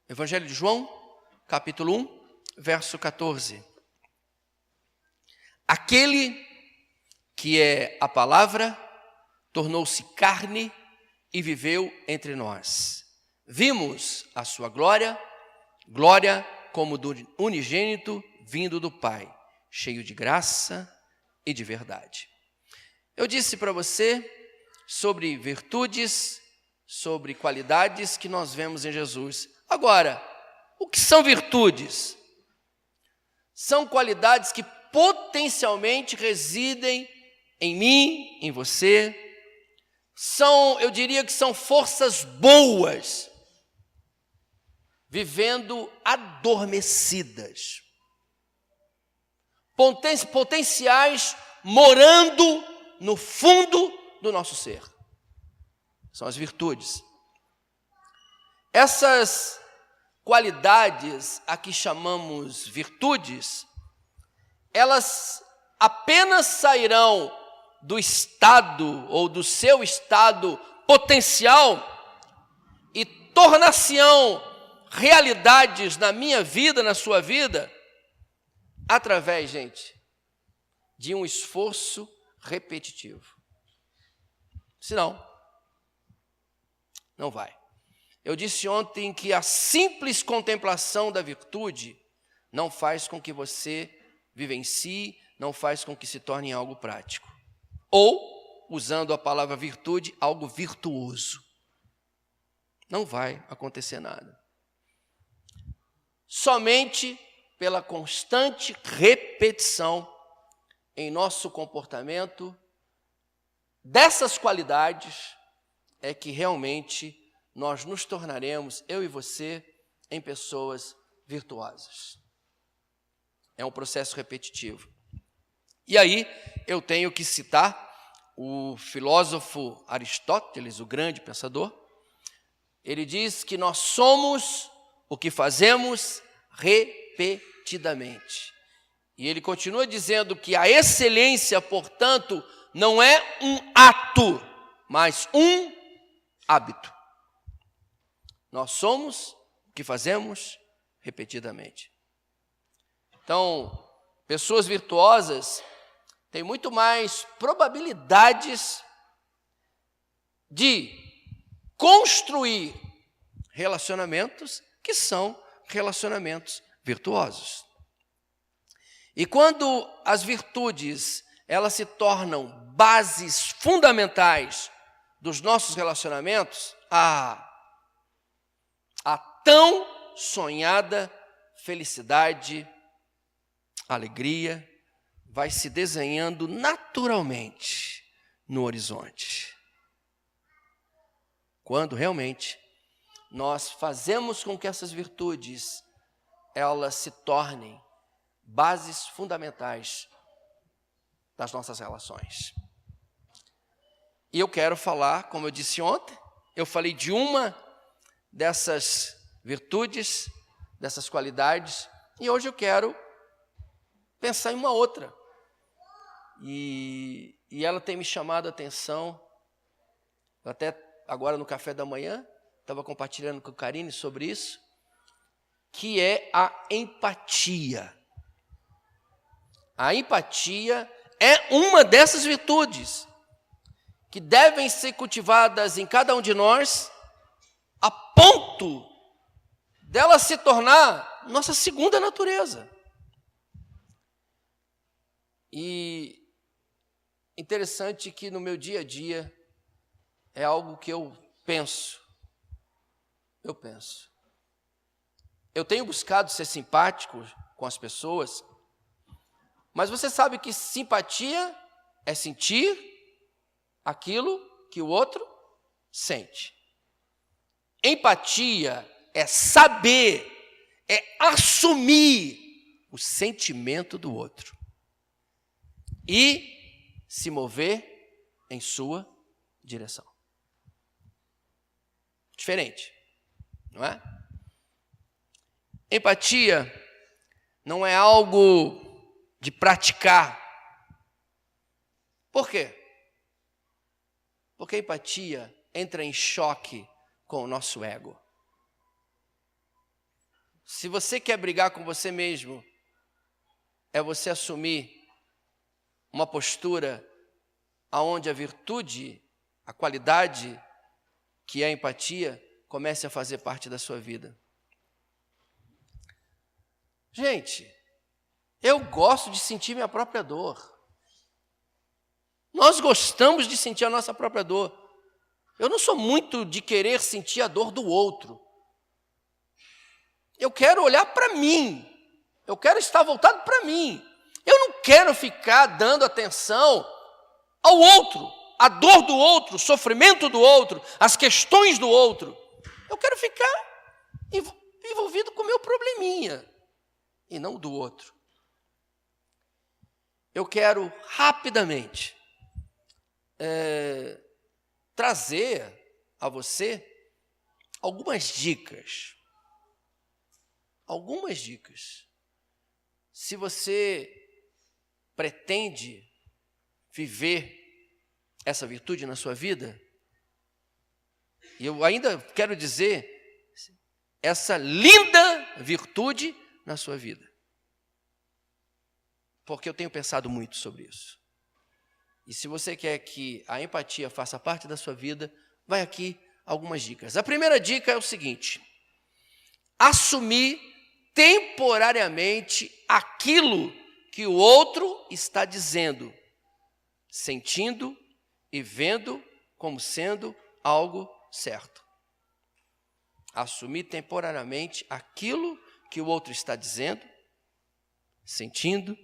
Evangelho de João, capítulo 1, verso 14. Aquele que é a palavra tornou-se carne e viveu entre nós. Vimos a sua glória, glória como do unigênito vindo do Pai, cheio de graça e de verdade. Eu disse para você sobre virtudes, sobre qualidades que nós vemos em Jesus. Agora, o que são virtudes? São qualidades que potencialmente residem em mim, em você. Eu diria que são forças boas, vivendo adormecidas. Potenciais morando no fundo do nosso ser. São as virtudes. Essas qualidades a que chamamos virtudes, elas apenas sairão do estado ou do seu estado potencial e tornar-se-ão realidades na minha vida, na sua vida, através, gente, de um esforço repetitivo. Senão, não vai. Eu disse ontem que a simples contemplação da virtude não faz com que você vivencie, não faz com que se torne algo prático. Ou, usando a palavra virtude, algo virtuoso. Não vai acontecer nada. Somente pela constante repetição em nosso comportamento dessas qualidades é que realmente nós nos tornaremos, eu e você, em pessoas virtuosas. É um processo repetitivo. E aí, eu tenho que citar o filósofo Aristóteles, o grande pensador. Ele diz que nós somos o que fazemos repetidamente. E ele continua dizendo que a excelência, portanto, não é um ato, mas um hábito. Nós somos o que fazemos repetidamente. Então, pessoas virtuosas têm muito mais probabilidades de construir relacionamentos que são relacionamentos virtuosos. E quando as virtudes, elas se tornam bases fundamentais dos nossos relacionamentos, a tão sonhada felicidade, alegria, vai se desenhando naturalmente no horizonte. Quando realmente nós fazemos com que essas virtudes, elas se tornem bases fundamentais das nossas relações. E eu quero falar, como eu disse ontem, eu falei de uma dessas virtudes, dessas qualidades, e hoje eu quero pensar em uma outra. E ela tem me chamado a atenção, até agora no café da manhã, estava compartilhando com a Karine sobre isso, que é a empatia. A empatia é uma dessas virtudes que devem ser cultivadas em cada um de nós, a ponto dela se tornar nossa segunda natureza. E interessante que no meu dia a dia é algo que eu penso. Eu tenho buscado ser simpático com as pessoas, mas você sabe que simpatia é sentir aquilo que o outro sente. Empatia é saber, é assumir o sentimento do outro e se mover em sua direção. Diferente. não é? Empatia não é algo de praticar. Por quê? Porque a empatia entra em choque com o nosso ego. Se você quer brigar com você mesmo, é você assumir uma postura aonde a virtude, a qualidade que é a empatia, comece a fazer parte da sua vida. Gente, eu gosto de sentir minha própria dor. Nós gostamos de sentir a nossa própria dor. Eu não sou muito de querer sentir a dor do outro. Eu quero olhar para mim. Eu quero estar voltado para mim. Eu não quero ficar dando atenção ao outro, a dor do outro, o sofrimento do outro, as questões do outro. Eu quero ficar envolvido com o meu probleminha e não do outro. Eu quero rapidamente trazer a você algumas dicas. Algumas dicas. Se você pretende viver essa virtude na sua vida, e eu ainda quero dizer, essa linda virtude na sua vida. Porque eu tenho pensado muito sobre isso. E se você quer que a empatia faça parte da sua vida, vai aqui algumas dicas. A primeira dica é o seguinte: assumir temporariamente aquilo que o outro está dizendo, sentindo e vendo como sendo algo certo. Assumir temporariamente aquilo que o outro está dizendo, sentindo,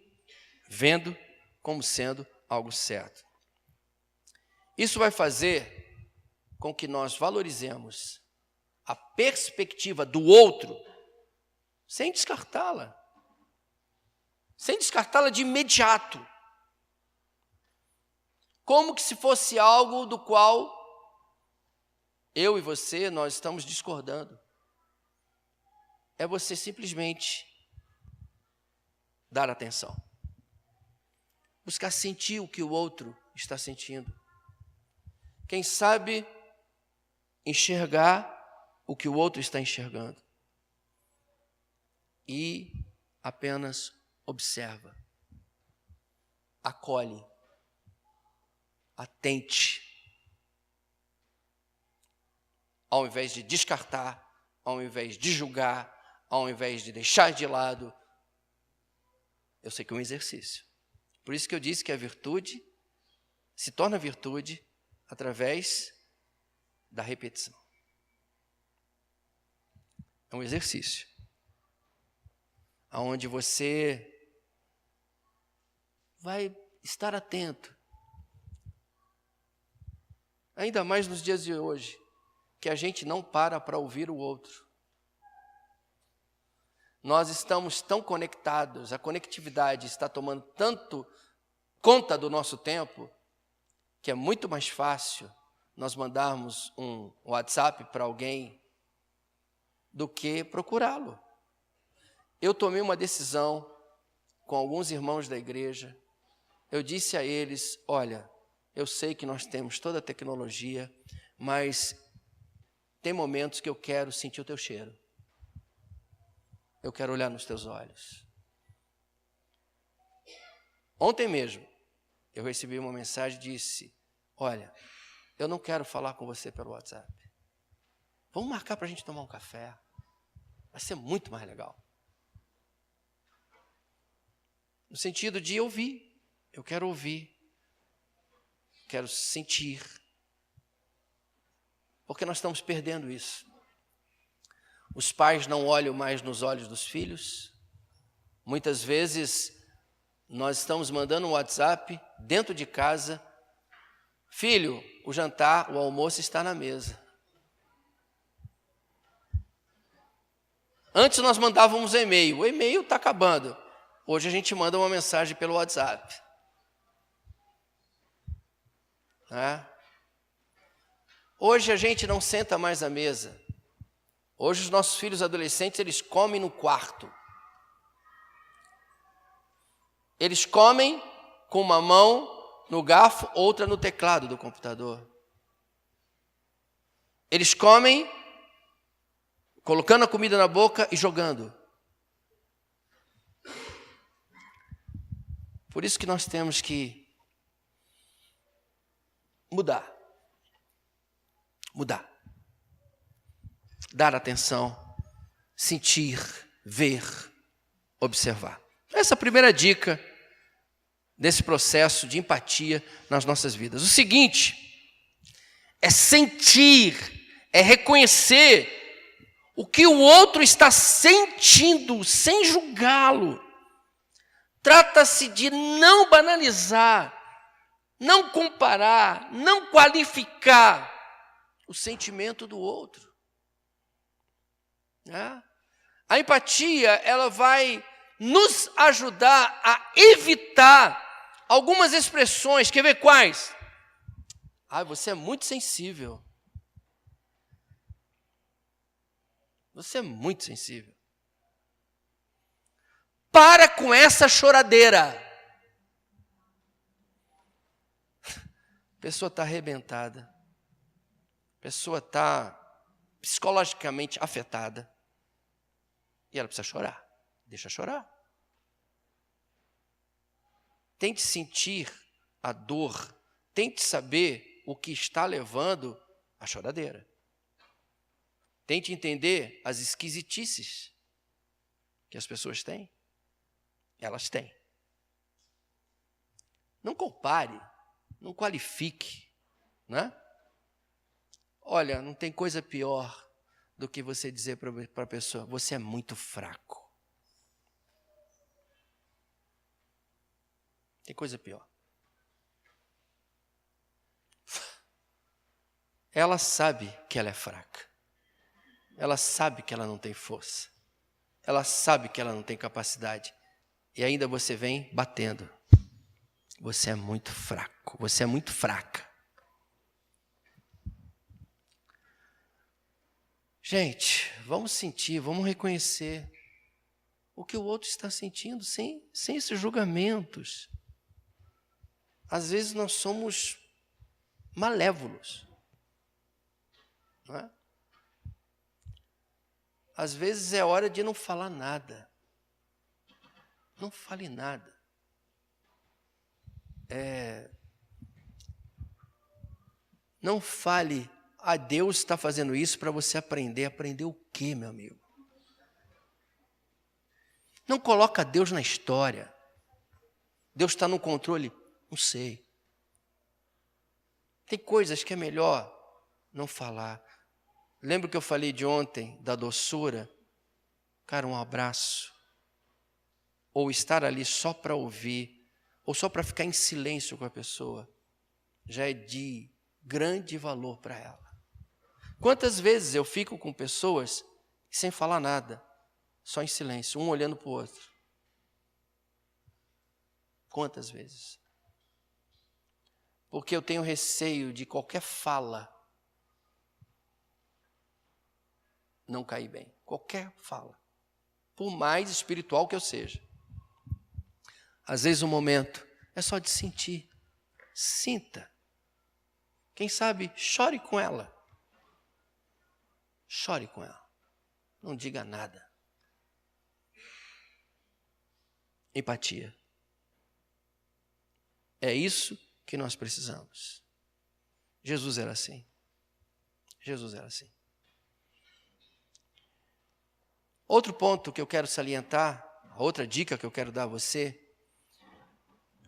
vendo como sendo algo certo. Isso vai fazer com que nós valorizemos a perspectiva do outro sem descartá-la. Sem descartá-la de imediato. Como que se fosse algo do qual eu e você, nós estamos discordando. É você simplesmente dar atenção. Buscar sentir o que o outro está sentindo. Quem sabe enxergar o que o outro está enxergando. E apenas observa. Acolhe. Atente. Ao invés de descartar, ao invés de julgar, ao invés de deixar de lado. Eu sei que é um exercício. Por isso que eu disse que a virtude se torna virtude através da repetição. É um exercício. Onde você vai estar atento. Ainda mais nos dias de hoje, que a gente não para ouvir o outro. Nós estamos tão conectados, a conectividade está tomando tanto conta do nosso tempo, que é muito mais fácil nós mandarmos um WhatsApp para alguém do que procurá-lo. Eu tomei uma decisão com alguns irmãos da igreja. Eu disse a eles: olha, eu sei que nós temos toda a tecnologia, mas tem momentos que eu quero sentir o teu cheiro. Eu quero olhar nos teus olhos. Ontem mesmo, eu recebi uma mensagem e disse: olha, eu não quero falar com você pelo WhatsApp. Vamos marcar para a gente tomar um café. Vai ser muito mais legal. No sentido de ouvir. Eu quero ouvir. Quero sentir. Porque nós estamos perdendo isso. Os pais não olham mais nos olhos dos filhos. Muitas vezes nós estamos mandando um WhatsApp dentro de casa: filho, o jantar, o almoço está na mesa. Antes nós mandávamos e-mail. O e-mail está acabando. Hoje a gente manda uma mensagem pelo WhatsApp. Hoje a gente não senta mais à mesa. Hoje os nossos filhos adolescentes, eles comem no quarto. Eles comem com uma mão no garfo, outra no teclado do computador. Eles comem colocando a comida na boca e jogando. Por isso que nós temos que mudar. Dar atenção, sentir, ver, observar. Essa é a primeira dica desse processo de empatia nas nossas vidas. O seguinte é sentir, é reconhecer o que o outro está sentindo, sem julgá-lo. Trata-se de não banalizar, não comparar, não qualificar o sentimento do outro. A empatia, ela vai nos ajudar a evitar algumas expressões. Quer ver quais? Você é muito sensível. Você é muito sensível. Para com essa choradeira. A pessoa está arrebentada. A pessoa está psicologicamente afetada. E ela precisa chorar. Deixa chorar. Tente sentir a dor. Tente saber o que está levando à choradeira. Tente entender as esquisitices que as pessoas têm. Elas têm. Não compare, não qualifique, né? Olha, não tem coisa pior do que você dizer para a pessoa, você é muito fraco. Tem coisa pior. Ela sabe que ela é fraca. Ela sabe que ela não tem força. Ela sabe que ela não tem capacidade. E ainda você vem batendo. Você é muito fraco. Você é muito fraca. Gente, vamos sentir, vamos reconhecer o que o outro está sentindo sem esses julgamentos. Às vezes nós somos malévolos. Não é? Às vezes é hora de não falar nada. Não fale nada. Não fale, Deus está fazendo isso para você aprender. Aprender o quê, meu amigo? Não coloca Deus na história. Deus está no controle? Não sei. Tem coisas que é melhor não falar. Lembra que eu falei de ontem, da doçura? Cara, um abraço. Ou estar ali só para ouvir, ou só para ficar em silêncio com a pessoa, já é de grande valor para ela. Quantas vezes eu fico com pessoas sem falar nada, só em silêncio, um olhando para o outro? Quantas vezes? Porque eu tenho receio de qualquer fala não cair bem. Qualquer fala. Por mais espiritual que eu seja. Às vezes o momento é só de sentir. Sinta. Quem sabe, chore com ela. Chore com ela. Não diga nada. Empatia. É isso que nós precisamos. Jesus era assim. Jesus era assim. Outro ponto que eu quero salientar, outra dica que eu quero dar a você,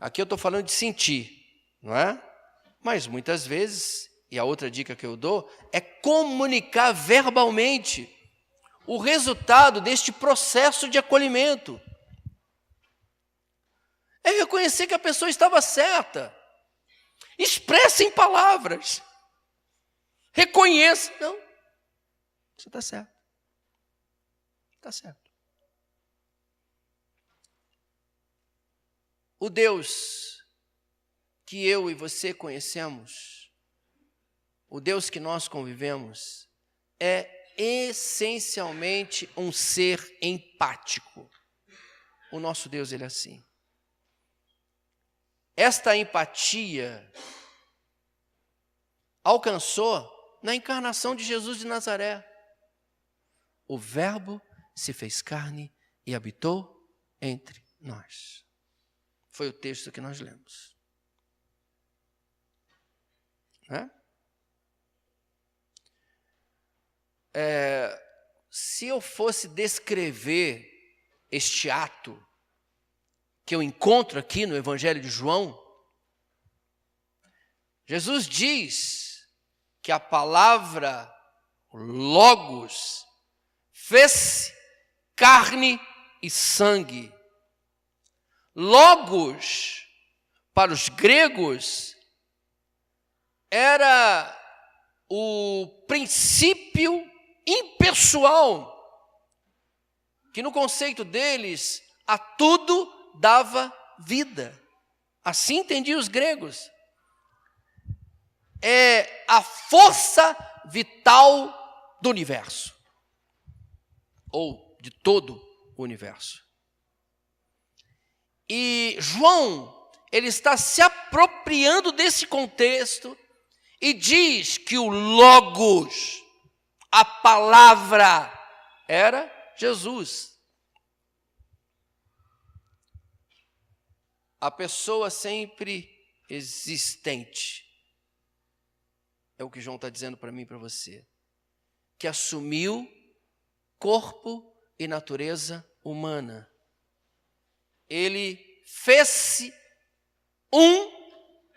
aqui eu estou falando de sentir, não é? Mas muitas vezes, e a outra dica que eu dou, é comunicar verbalmente o resultado deste processo de acolhimento. É reconhecer que a pessoa estava certa. Expresse em palavras. Reconheça. Não, você está certo. Está certo. O Deus que eu e você conhecemos, o Deus que nós convivemos, é essencialmente um ser empático. O nosso Deus, ele é assim. Esta empatia alcançou na encarnação de Jesus de Nazaré. O Verbo se fez carne e habitou entre nós. Foi o texto que nós lemos. Se eu fosse descrever este ato que eu encontro aqui no Evangelho de João, Jesus diz que a palavra Logos fez carne e sangue. Logos, para os gregos, era o princípio impessoal, que no conceito deles, a tudo dava vida. Assim entendiam os gregos. É a força vital do universo, ou de todo o universo. E João, ele está se apropriando desse contexto e diz que o Logos, a palavra, era Jesus. A pessoa sempre existente. É o que João está dizendo para mim e para você. Que assumiu corpo e natureza humana. Ele fez-se um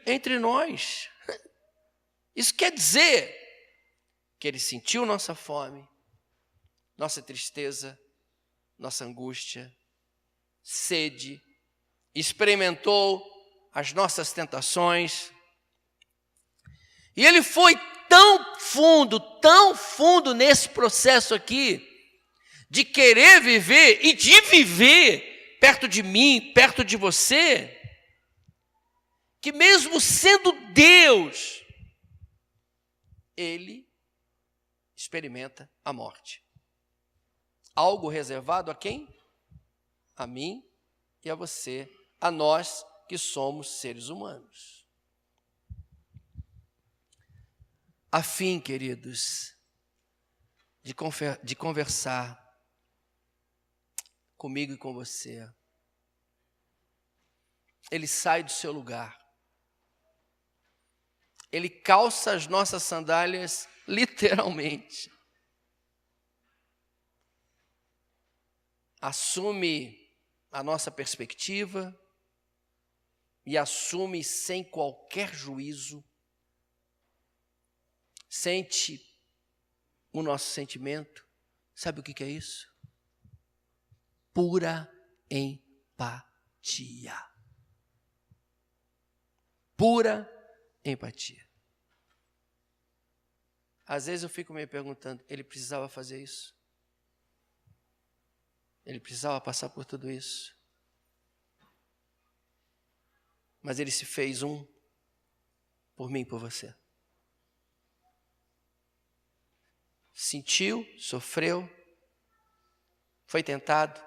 entre nós. Isso quer dizer que ele sentiu nossa fome, nossa tristeza, nossa angústia, sede, experimentou as nossas tentações. E ele foi tão fundo nesse processo aqui, de querer viver e de viver perto de mim, perto de você, que mesmo sendo Deus, ele experimenta a morte. Algo reservado a quem? A mim e a você, a nós que somos seres humanos. A fim, queridos, de conversar comigo e com você, ele sai do seu lugar. Ele calça as nossas sandálias literalmente. Assume a nossa perspectiva e assume sem qualquer juízo. Sente o nosso sentimento. Sabe o que é isso? Pura empatia. Pura empatia. Às vezes eu fico me perguntando, ele precisava fazer isso? Ele precisava passar por tudo isso? Mas ele se fez um por mim e por você. Sentiu, sofreu, foi tentado,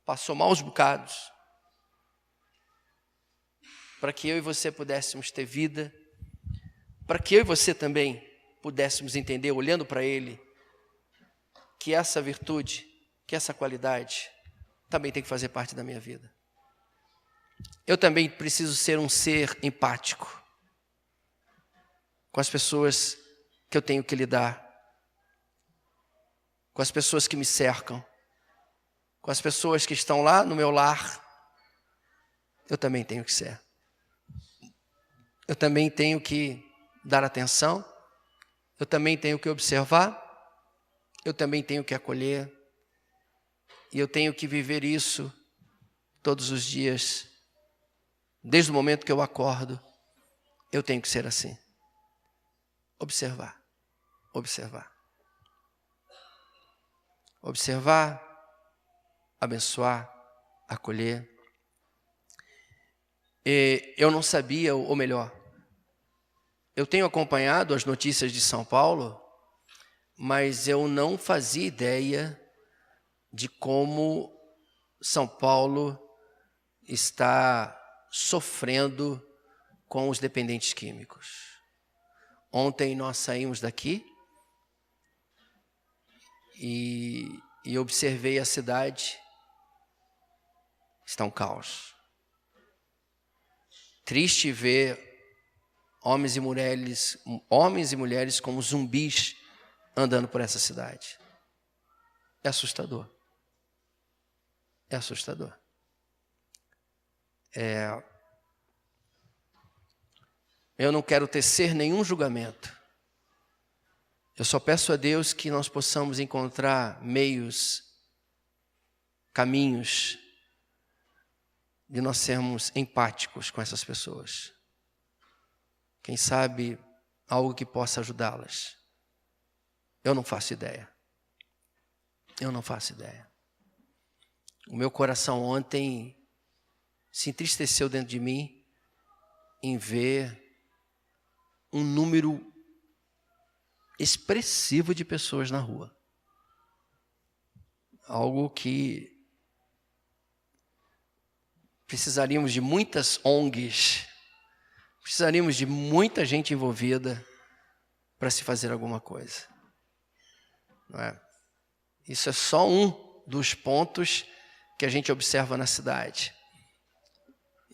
passou maus bocados, para que eu e você pudéssemos ter vida, para que eu e você também pudéssemos entender, olhando para Ele, que essa virtude, que essa qualidade também tem que fazer parte da minha vida. Eu também preciso ser um ser empático com as pessoas que eu tenho que lidar, com as pessoas que me cercam, com as pessoas que estão lá no meu lar. Eu também tenho que ser. Eu também tenho que dar atenção, eu também tenho que observar, eu também tenho que acolher, e eu tenho que viver isso todos os dias, desde o momento que eu acordo, eu tenho que ser assim. Observar. Observar, abençoar, acolher. E eu não sabia, ou melhor, eu tenho acompanhado as notícias de São Paulo, mas eu não fazia ideia de como São Paulo está sofrendo com os dependentes químicos. Ontem nós saímos daqui e observei a cidade. Está um caos. Triste ver homens e mulheres como zumbis andando por essa cidade. É assustador. É assustador. Eu não quero tecer nenhum julgamento. Eu só peço a Deus que nós possamos encontrar meios, caminhos, de nós sermos empáticos com essas pessoas. Quem sabe algo que possa ajudá-las. Eu não faço ideia. Eu não faço ideia. O meu coração ontem se entristeceu dentro de mim em ver um número expressivo de pessoas na rua. Algo que precisaríamos de muitas ONGs, precisaríamos de muita gente envolvida para se fazer alguma coisa. Não é? Isso é só um dos pontos que a gente observa na cidade.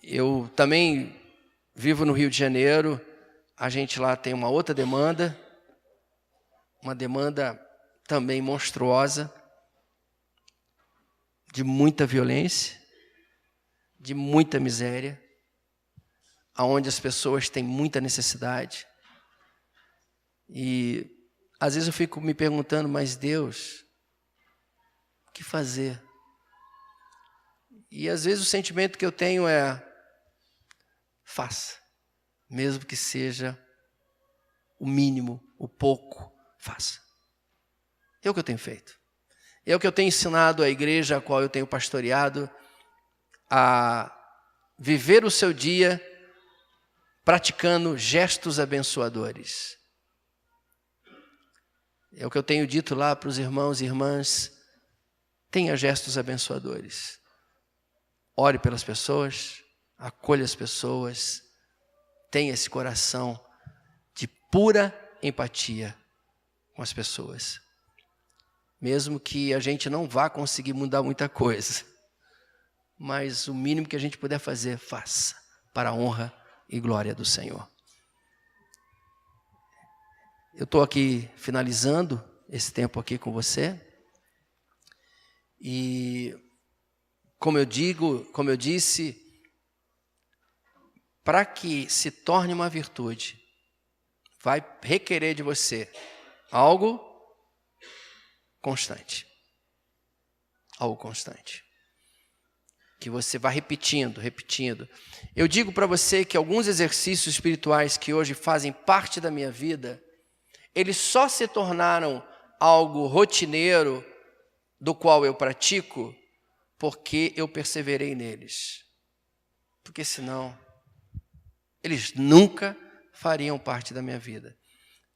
Eu também vivo no Rio de Janeiro, a gente lá tem uma outra demanda, uma demanda também monstruosa, de muita violência, de muita miséria, aonde as pessoas têm muita necessidade. E às vezes eu fico me perguntando, mas Deus, o que fazer? E às vezes o sentimento que eu tenho é, faça, mesmo que seja o mínimo, o pouco, faça. É o que eu tenho feito. É o que eu tenho ensinado à igreja a qual eu tenho pastoreado, a viver o seu dia praticando gestos abençoadores. É o que eu tenho dito lá para os irmãos e irmãs, tenha gestos abençoadores. Ore pelas pessoas, acolha as pessoas, tenha esse coração de pura empatia com as pessoas. Mesmo que a gente não vá conseguir mudar muita coisa, mas o mínimo que a gente puder fazer, faça, para a honra e glória do Senhor. Eu estou aqui finalizando esse tempo aqui com você, e como eu disse, para que se torne uma virtude, vai requerer de você algo constante. Algo constante. Que você vai repetindo. Eu digo para você que alguns exercícios espirituais que hoje fazem parte da minha vida, eles só se tornaram algo rotineiro do qual eu pratico porque eu perseverei neles. Porque senão, eles nunca fariam parte da minha vida.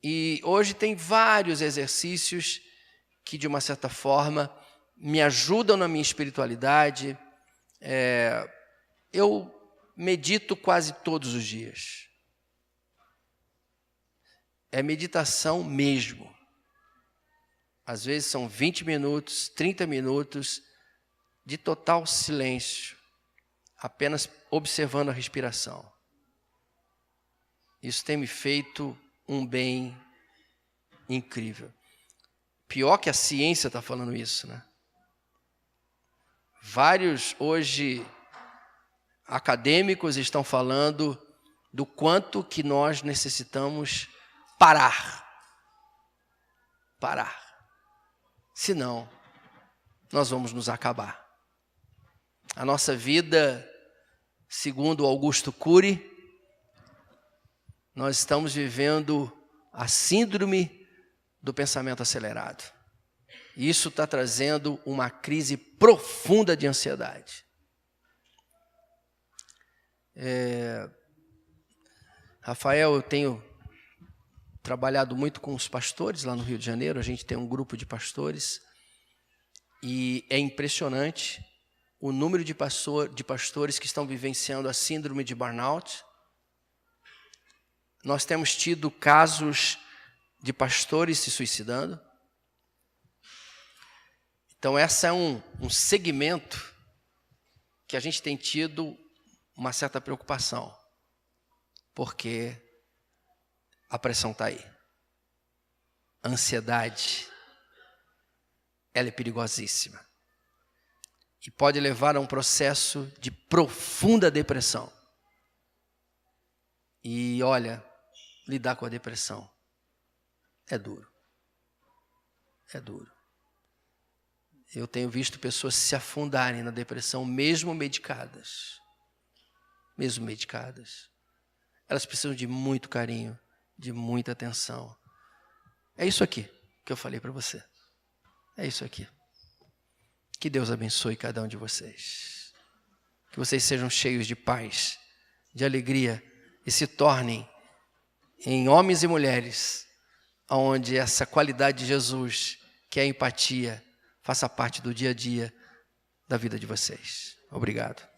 E hoje tem vários exercícios que, de uma certa forma, me ajudam na minha espiritualidade. Eu medito quase todos os dias. É meditação mesmo. Às vezes são 20 minutos, 30 minutos de total silêncio, apenas observando a respiração. Isso tem me feito um bem incrível. Pior que a ciência está falando isso, né? Vários hoje acadêmicos estão falando do quanto que nós necessitamos parar. Senão, nós vamos nos acabar. A nossa vida, segundo Augusto Cury, nós estamos vivendo a síndrome do pensamento acelerado. E isso está trazendo uma crise profunda de ansiedade. Rafael, eu tenho trabalhado muito com os pastores lá no Rio de Janeiro. A gente tem um grupo de pastores e é impressionante o número de pastores que estão vivenciando a síndrome de burnout. Nós temos tido casos de pastores se suicidando. Então, esse é um segmento que a gente tem tido uma certa preocupação, porque a pressão está aí. A ansiedade, ela é perigosíssima. E pode levar a um processo de profunda depressão. E olha, lidar com a depressão é duro. É duro. Eu tenho visto pessoas se afundarem na depressão, mesmo medicadas. Mesmo medicadas. Elas precisam de muito carinho, de muita atenção. É isso aqui que eu falei para você. É isso aqui. Que Deus abençoe cada um de vocês. Que vocês sejam cheios de paz, de alegria e se tornem em homens e mulheres onde essa qualidade de Jesus, que é a empatia, faça parte do dia a dia da vida de vocês. Obrigado.